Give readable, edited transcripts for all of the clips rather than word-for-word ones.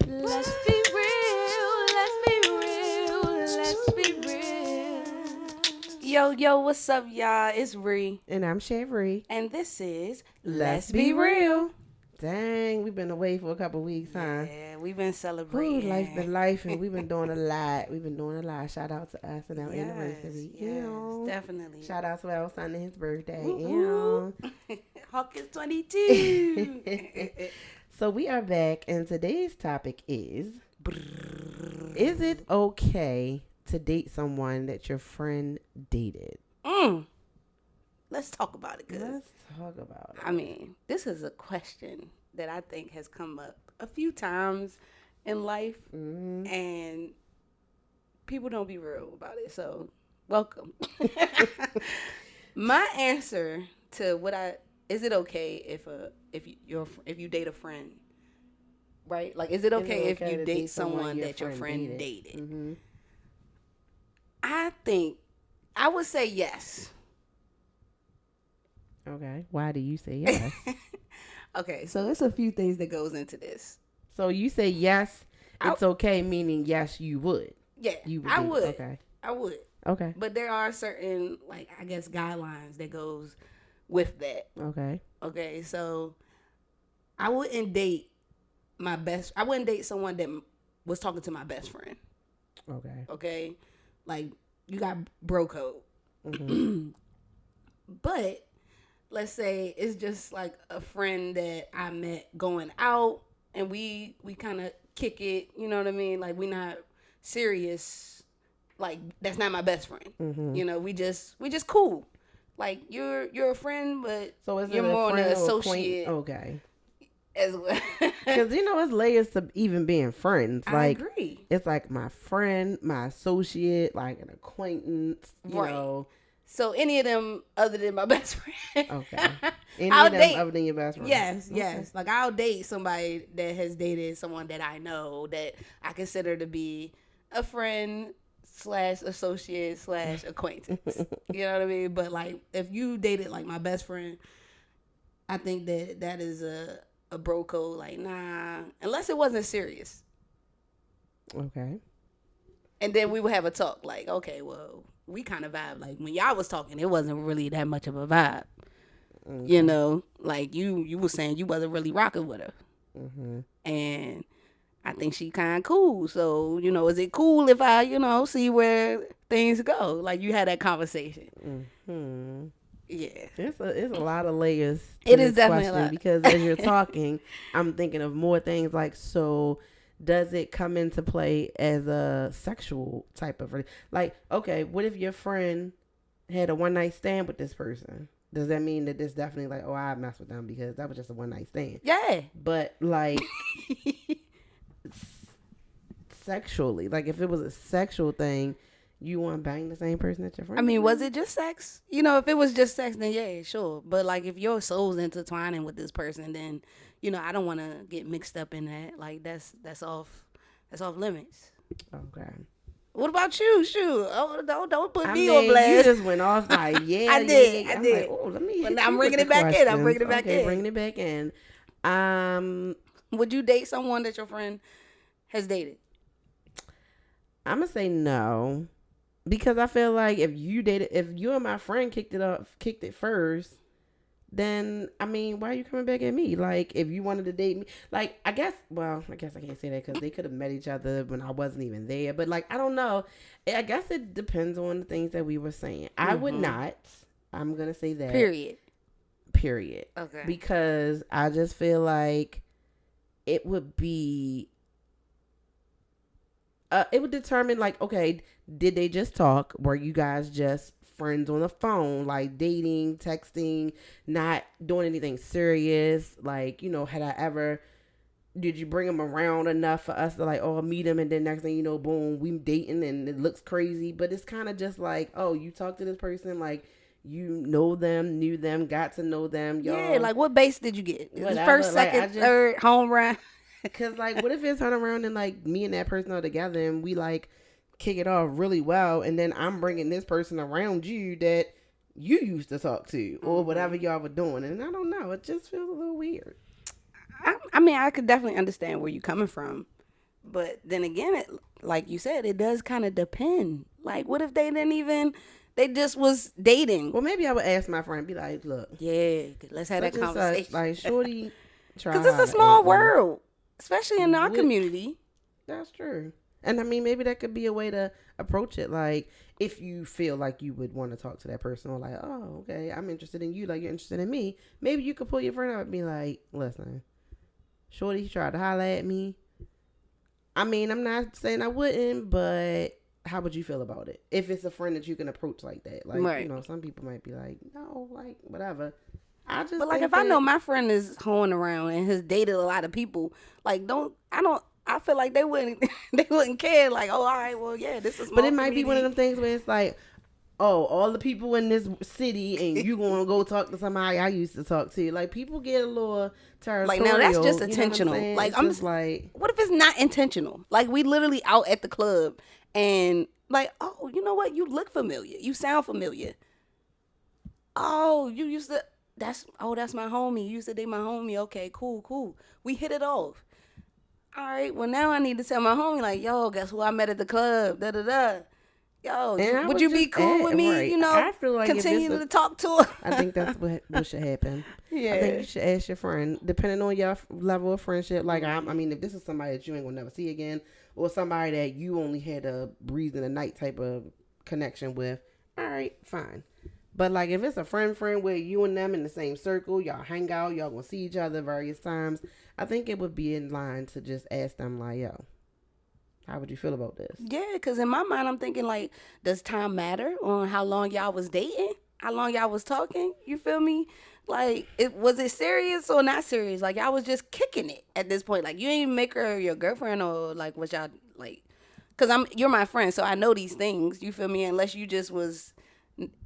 Let's be real. Let's be real. Let's be real. Yo, what's up, y'all? It's Ree, And I'm Chevry. and this is Let's Be Real. Dang, we've been away for a couple weeks, huh? Yeah, we've been Ooh, celebrating. life been life, and we've been doing a lot. We've been doing a lot. Shout out to us and our anniversary. Yes, Ew. definitely. Shout out to our son and his birthday. Woo, Ew. woo. Hawk is 22. So we are back, and today's topic is it okay to date someone that your friend dated? Let's talk about it, cause Let's talk about it. I mean, this is a question that I think has come up a few times in life, and people don't be real about it. So, welcome. My answer to is it okay if you date a friend, right? Like, is it okay if okay you to date someone that your friend dated? Mm-hmm. I think I would say yes. Okay. Why do you say yes? Okay, so there's a few things that goes into this. So you say yes, it's okay, meaning yes, you would. Yeah, You would. I would. Okay. I would. Okay. But there are certain, like, I guess, guidelines that goes with that. Okay. Okay, so I wouldn't date I wouldn't date someone that was talking to my best friend. Okay. Okay, like, you got bro code. Mm-hmm. But let's say it's just like a friend that I met going out, and we kind of kick it. You know what I mean? Like, we not serious. Like, that's not my best friend. Mm-hmm. You know, we just cool. Like, you're a friend, but So is you're it more a an friend or associate Okay. as well. Because it's layers to even being friends. I Like, agree. it's like my friend, my associate, like an acquaintance. You Right. know. So any of them other than my best friend. Okay. Any I'll of them date. other than your best friend. Yes, Okay. yes. Like, I'll date somebody that has dated someone that I know that I consider to be a friend / associate / acquaintance. You know what I mean? But, like, if you dated like my best friend, I think that is a bro code. Like, nah, unless it wasn't serious. Okay. And then we would have a talk. Like, okay, well, we kind of vibe. Like, when y'all was talking, it wasn't really that much of a vibe. Mm-hmm. You know, like you were saying you wasn't really rocking with her. Mm-hmm. And I think she kind of cool. So, you know, is it cool if I, see where things go? Like, you had that conversation. Mm-hmm. Yeah. It's a lot of layers to It is this definitely a question lot. because as you're talking, I'm thinking of more things like, so does it come into play as a sexual type of like, okay, what if your friend had a one night stand with this person? Does that mean that it's definitely like, oh, I mess with them because that was just a one night stand? Yeah. But like sexually, like if it was a sexual thing, you want to bang the same person that your friend? I mean, was it just sex? You know, if it was just sex, then yeah, sure. But, like, if your soul's intertwining with this person, then, I don't want to get mixed up in that. Like, that's off limits. Okay. What about you? Shoot, don't put I me mean, on blast. you just went off like, yeah, I did. yeah. I I'm did. like, oh, let me. But hit now I'm you bringing with it the back in. I'm questions. bringing it back Okay, in. bringing it back in. Would you date someone that your friend has dated? I'm gonna say no, because I feel like if you and my friend kicked it first, then I mean, why are you coming back at me? Like, if you wanted to date me, like, I guess I can't say that because they could have met each other when I wasn't even there. But, like, I don't know. I guess it depends on the things that we were saying. I would not. I'm gonna say that. Period. Okay. Because I just feel like it would be. It would determine, like, okay, did they just talk? Were you guys just friends on the phone, like dating, texting, not doing anything serious? Like, did you bring them around enough for us to, like, oh, meet him, and then next thing you know, boom, we dating, and it looks crazy. But it's kind of just like, oh, you talk to this person, like, you know them, knew them, got to know them. Y'all. Yeah, like, what base did you get? Whatever, First, like, second, third, home run? Because, like, what if it's turn around and, like, me and that person are together and we, like, kick it off really well, and then I'm bringing this person around you that you used to talk to or whatever y'all were doing, and I don't know, it just feels a little weird. I mean, I could definitely understand where you're coming from, But then again, like you said, it does kind of depend. Like, what if they didn't even, they just was dating? Well, maybe I would ask my friend, be like, look, Yeah, let's have that such and conversation. such, like, shorty, try Because it's a hard small at- world, especially in our Would- community. That's true. And I mean, maybe that could be a way to approach it. Like, if you feel like you would want to talk to that person, or like, oh, okay, I'm interested in you, like you're interested in me. Maybe you could pull your friend up and be like, listen, shorty tried to holler at me. I mean, I'm not saying I wouldn't, but how would you feel about it? If it's a friend that you can approach like that. Like, Right. you know, some people might be like, no, like, whatever. I just But like, think if I that- know my friend is hoeing around and has dated a lot of people, like, I feel like they wouldn't care. Like, oh, all right, well, yeah, this is. But it might be one of them things where it's like, oh, all the people in this city, and you gonna go talk to somebody I used to talk to. Like, people get a little territorial. Like, now that's just you know what I'm intentional. saying? Like, It's I'm just like, What if it's not intentional? Like, we literally out at the club and like, oh, you know what? You look familiar. You sound familiar. Oh, you used to. That's my homie. You used to date my homie. Okay, cool. We hit it off. All right. Well, now I need to tell my homie, like, yo, guess who I met at the club? Da da da. Yo, And I would would you be just cool add- with me? right. You know, I feel like if continue it's to talk to her. I think that's what should happen. Yeah. I think you should ask your friend, depending on your level of friendship. Like, I mean, if this is somebody that you ain't gonna never see again, or somebody that you only had a breeze in the night type of connection with, all right, fine. But like, if it's a friend where you and them in the same circle, y'all hang out, y'all gonna see each other various times, I think it would be in line to just ask them, like, yo, how would you feel about this? Yeah, because in my mind, I'm thinking, like, does time matter on how long y'all was dating? How long y'all was talking? You feel me? Like, was it serious or not serious? Like, y'all was just kicking it at this point. Like, you ain't even make her your girlfriend or, like, what y'all, like, because you're my friend, so I know these things. You feel me? Unless you just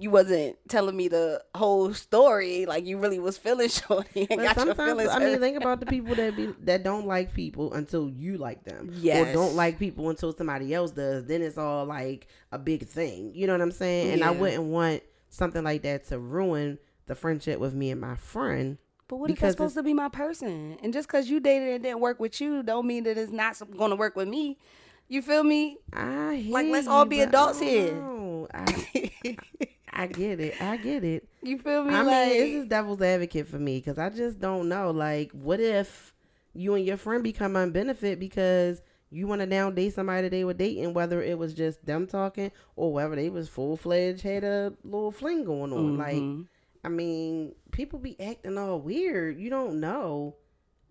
you wasn't telling me the whole story, like you really was feeling shorty and But got your sometimes, feelings I mean, hurt. think about the people that don't like people until you like them, Yes. or don't like people until somebody else does. Then it's all like a big thing. You know what I'm saying? And I Yeah. wouldn't want something like that to ruin the friendship with me and my friend. But what if that's supposed to be my person? And just because you dated and it didn't work with you, don't mean that it's not going to work with me. You feel me? I hear Like, let's you, all be but adults I don't here. know. I get it. You feel me? I like, mean, this is devil's advocate for me because I just don't know. Like, what if you and your friend become unbenefit because you want to now date somebody that they were dating, whether it was just them talking or whether they was full-fledged, had a little fling going on. Like, I mean, people be acting all weird. You don't know.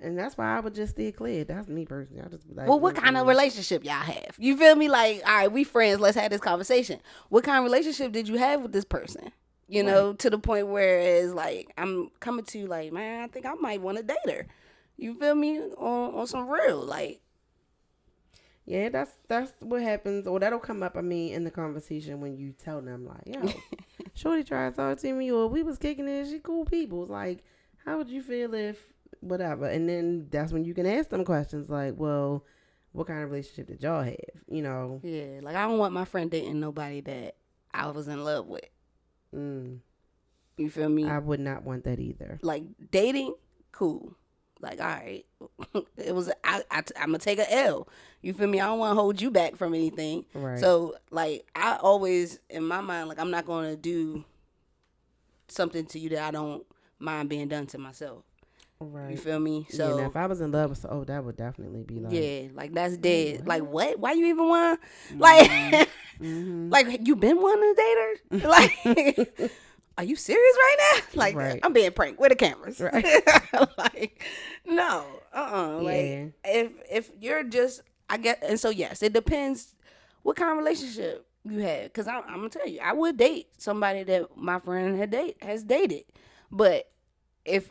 And that's why I would just steer clear. That's me personally. I just be like, well, what kind of relationship y'all have? You feel me? Like, all right, we friends. Let's have this conversation. What kind of relationship did you have with this person? You know, to the point where it's like, I'm coming to you like, man, I think I might want to date her. You feel me? On some real, like. Yeah, that's what happens, or that'll come up, I mean, in the conversation when you tell them, like, yo, shorty tried to talk to me, or we was kicking it, she cool people. It's like, how would you feel if whatever? And then that's when you can ask them questions like, well, what kind of relationship did y'all have? You know? Yeah, like, I don't want my friend dating nobody that I was in love with. You feel me? I would not want that either. Like, dating, cool. Like, all right, it was. I'm gonna take a L. You feel me? I don't want to hold you back from anything. Right. So, like, I always in my mind, like, I'm not gonna do something to you that I don't mind being done to myself. Right. You feel me? Yeah, So now if I was in love with, that would definitely be like, yeah, like that's dead. Like, what? Why you even want? Like, like you been wanting to date her? Like, are you serious right now? Like, Right. I'm being pranked. Where the cameras? Right. Like, no, Like, Yeah. if you're just, I get, and so yes, it depends what kind of relationship you have. Cause I'm gonna tell you, I would date somebody that my friend has dated, but if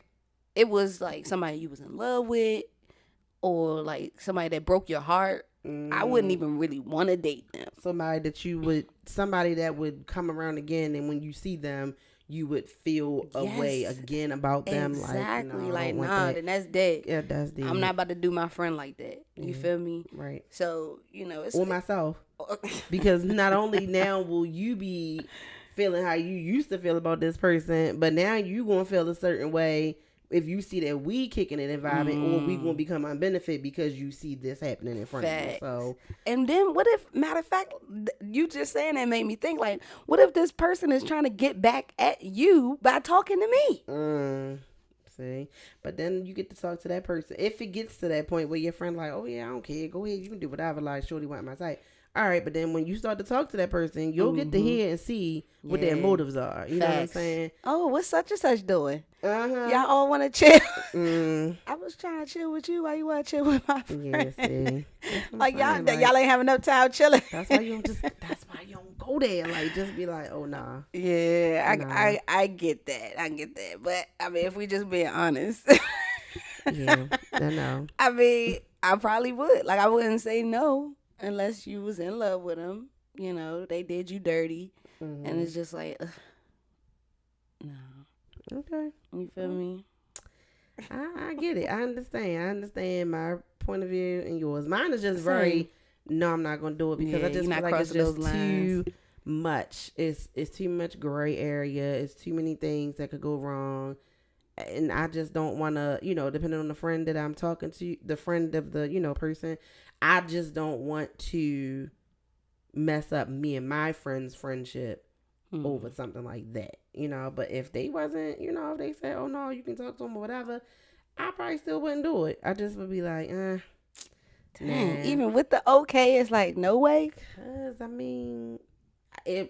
it was like somebody you was in love with, or like somebody that broke your heart, I wouldn't even really want to date them. somebody that would come around again, and when you see them, you would feel a way Yes. again about them. Exactly. Like, Like, no, nah, then that's dead. Yeah, that's the. I'm not about to do my friend like that. You feel me? right. So, you know, it's Or myself, because not only now will you be feeling how you used to feel about this person, but now you gonna feel a certain way if you see that we kicking it and vibing, or we gonna become unbenefit because you see this happening in front of you. So, and then what if, matter of fact, you just saying that made me think, like, what if this person is trying to get back at you by talking to me? See, but then you get to talk to that person. If it gets to that point where your friend like, oh yeah, I don't care, go ahead, you can do whatever. Like, shorty want my side. All right, but then when you start to talk to that person, you'll get to hear and see what their motives are. You know what I'm saying? Oh, what's such and such doing? Y'all all want to chill. I was trying to chill with you. Why you want to chill with my friend? Yeah, see. Like y'all ain't have enough time chilling. That's why you don't go there. Like, just be like, oh nah. Yeah, I get that. I get that. But I mean, if we just being honest. Yeah, I know. I mean, I probably would. Like, I wouldn't say no unless you was in love with them. You know, they did you dirty. And it's just like, no. Okay. You feel me? I get it. I understand my point of view and yours. Mine is just very, no, I'm not going to do it because I just feel like it's just too much. It's too much gray area. It's too many things that could go wrong. And I just don't want to, depending on the friend that I'm talking to, the friend of the, person, I just don't want to mess up me and my friend's friendship over something like that, but if they wasn't, if they said, oh no, you can talk to them or whatever, I probably still wouldn't do it. I just would be like, Dang, nah. Even with the okay, it's like, no way. Cause I mean, if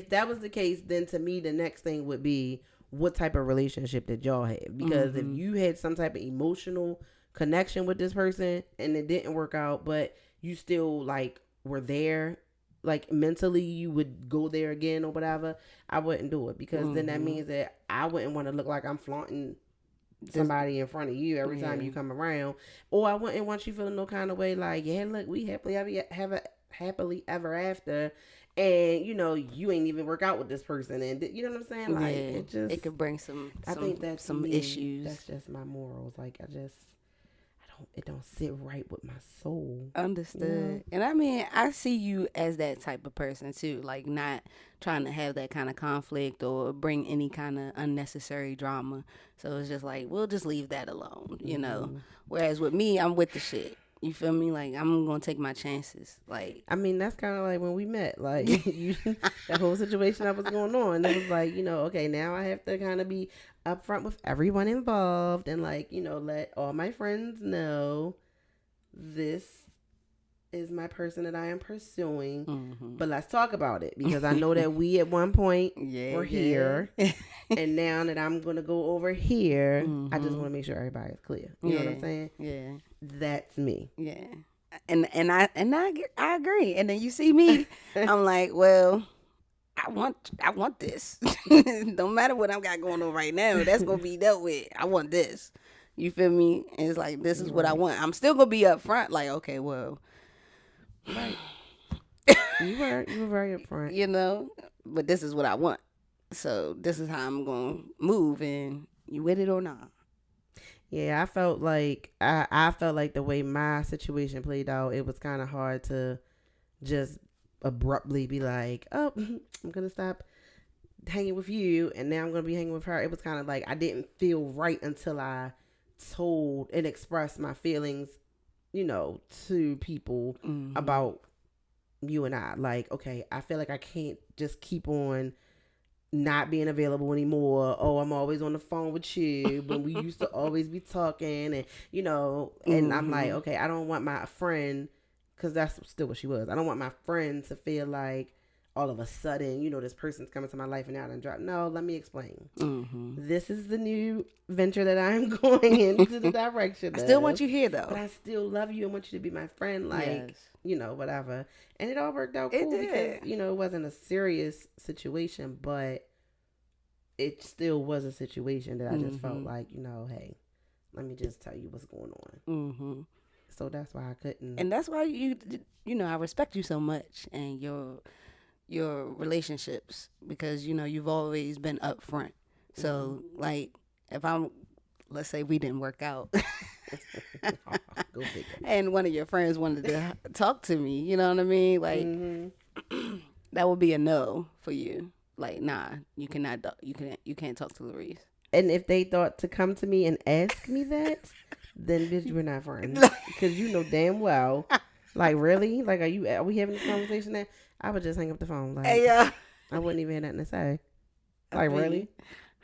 that was the case, then to me, the next thing would be, what type of relationship did y'all have? Because if you had some type of emotional connection with this person and it didn't work out, but you still like were there, like mentally you would go there again or whatever, I wouldn't do it because then that means that I wouldn't want to look like I'm flaunting somebody in front of you every time you come around, or I wouldn't want you feeling no kind of way like, yeah, look, we happily ever after, and you ain't even work out with this person, and you know what I'm saying, like it could bring some I think that's some issues. That's just my morals. Like it don't sit right with my soul. Understood. And I mean, I see you as that type of person too, like not trying to have that kind of conflict or bring any kind of unnecessary drama. So it's just like, we'll just leave that alone, Whereas with me, I'm with the shit. You feel me? Like, I'm going to take my chances. Like, I mean, that's kind of like when we met. Like, that whole situation that was going on. It was like, okay, now I have to kind of be upfront with everyone involved and, like, let all my friends know this is my person that I am pursuing. But let's talk about it because I know that we at one point were here. And now that I'm going to go over here, I just want to make sure everybody's clear. You know what I'm saying? Yeah. That's me. Yeah. And I agree. And then you see me, I'm like, well, I want this. No matter what I've got going on right now, that's going to be dealt with. I want this. You feel me? And it's like, this is what I want. I'm still going to be up front. Like, okay, well. Right. You were very upfront. But this is what I want. So this is how I'm going to move, and you with it or not. Yeah, I felt like the way my situation played out, it was kind of hard to just abruptly be like, oh, I'm going to stop hanging with you and now I'm going to be hanging with her. It was kind of like I didn't feel right until I told and expressed my feelings, to people about you and I. Like, okay, I feel like I can't just keep on not being available anymore. Oh, I'm always on the phone with you when we used to always be talking, and and I'm like, okay, I don't want my friend, because that's still what she was, I don't want my friend to feel like all of a sudden, this person's coming to my life and now I'm dropped. No, let me explain. This is the new venture that I'm going into the direction I still want you here though, but I still love you and want you to be my friend, like whatever. And it all worked out cool because it wasn't a serious situation, but it still was a situation that I just felt like, hey, let me just tell you what's going on. So that's why I couldn't. And that's why I respect you so much and your relationships, because you've always been upfront. So like, if let's say we didn't work out Go figure. And one of your friends wanted to talk to me, you know what I mean? Like that would be a no for you. Like, nah, you can't talk to Larice. And if they thought to come to me and ask me that, then bitch, we're not friends. Because you know damn well. Like, really? Like, are we having this conversation now? I would just hang up the phone. Like, Hey, I wouldn't even have nothing to say. Like, really?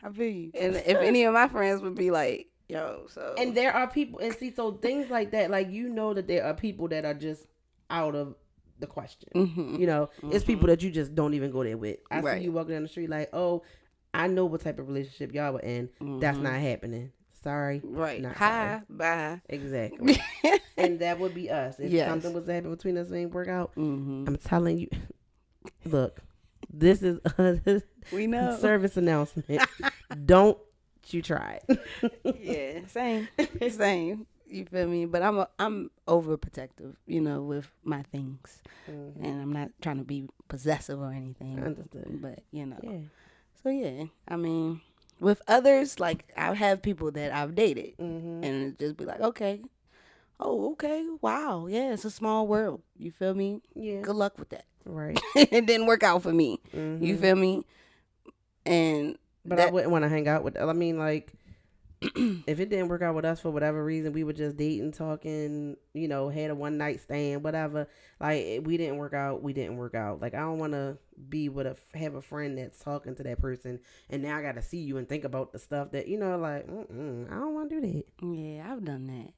I feel you. And if any of my friends would be like, yo, so. And there are people, and see, so things like that, like, you know that there are people that are just out of the question. Mm-hmm. You know, it's people that you just don't even go there with. I Right. see you walking down the street like, oh, I know what type of relationship y'all were in. That's not happening. Sorry. Right. Not Hi. sorry. Bye. Exactly. And that would be us. If something was to happen between us and ain't work out, I'm telling you, look, this is a We know. service announcement. Don't you try it. Yeah. Same. You feel me? But I'm overprotective, you know, with my things. And I'm not trying to be possessive or anything. I understood. But, you know. Yeah. So, yeah. I mean, with others, like, I have people that I've dated. And it just be like, okay. Oh, okay. Wow. Yeah, it's a small world. You feel me? Yeah. Good luck with that. Right. It didn't work out for me. You feel me? But I wouldn't want to hang out with. I mean, like, if it didn't work out with us for whatever reason, we were just dating, talking, you know, had a one night stand, whatever. Like, we didn't work out. We didn't work out. Like, I don't want to be with have a friend that's talking to that person, and now I got to see you and think about the stuff that, you know, like, I don't want to do that. Yeah, I've done that.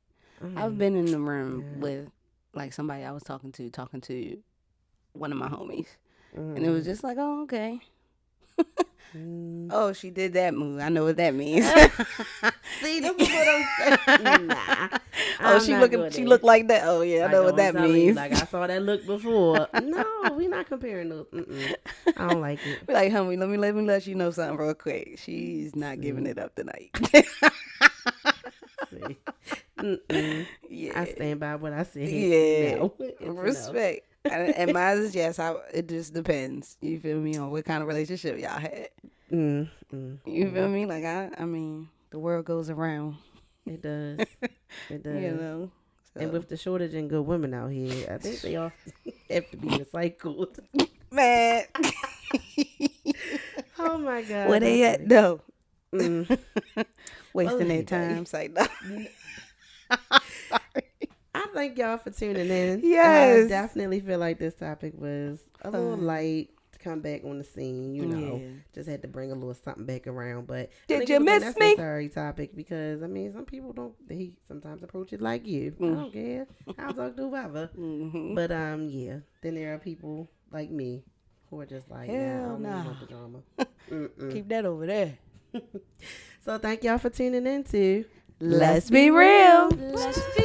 I've been in the room with, like, somebody I was talking to one of my homies. And it was just like, oh, okay. Oh, she did that move. I know what that means. See, this is what I'm saying. Nah. Oh, she looked like that. Oh, yeah, I know what that means. You, like, I saw that look before. No, we not comparing those. I don't like it. Be like, homie, let me let you know something real quick. She's not giving it up tonight. Yeah. I stand by what I said. Yeah. No. Respect. And mine is yes. It just depends. You feel me on what kind of relationship y'all had. You feel me? Like I mean, the world goes around. It does. It does. You know. So. And with the shortage in good women out here, I think they all have to be recycled. Man. Oh my God. Where they at though? Wasting their time. Say no. I thank y'all for tuning in. Yes. I definitely feel like this topic was a little light to come back on the scene, you know. Yeah. Just had to bring a little something back around. But did you miss me? It's a necessary topic because, I mean, some people they sometimes approach it like you. I don't care. I'll talk to whoever. But, yeah. Then there are people like me who are just like, hell nah, I don't want the drama. Keep that over there. So thank y'all for tuning in to Let's Be Real. Let's be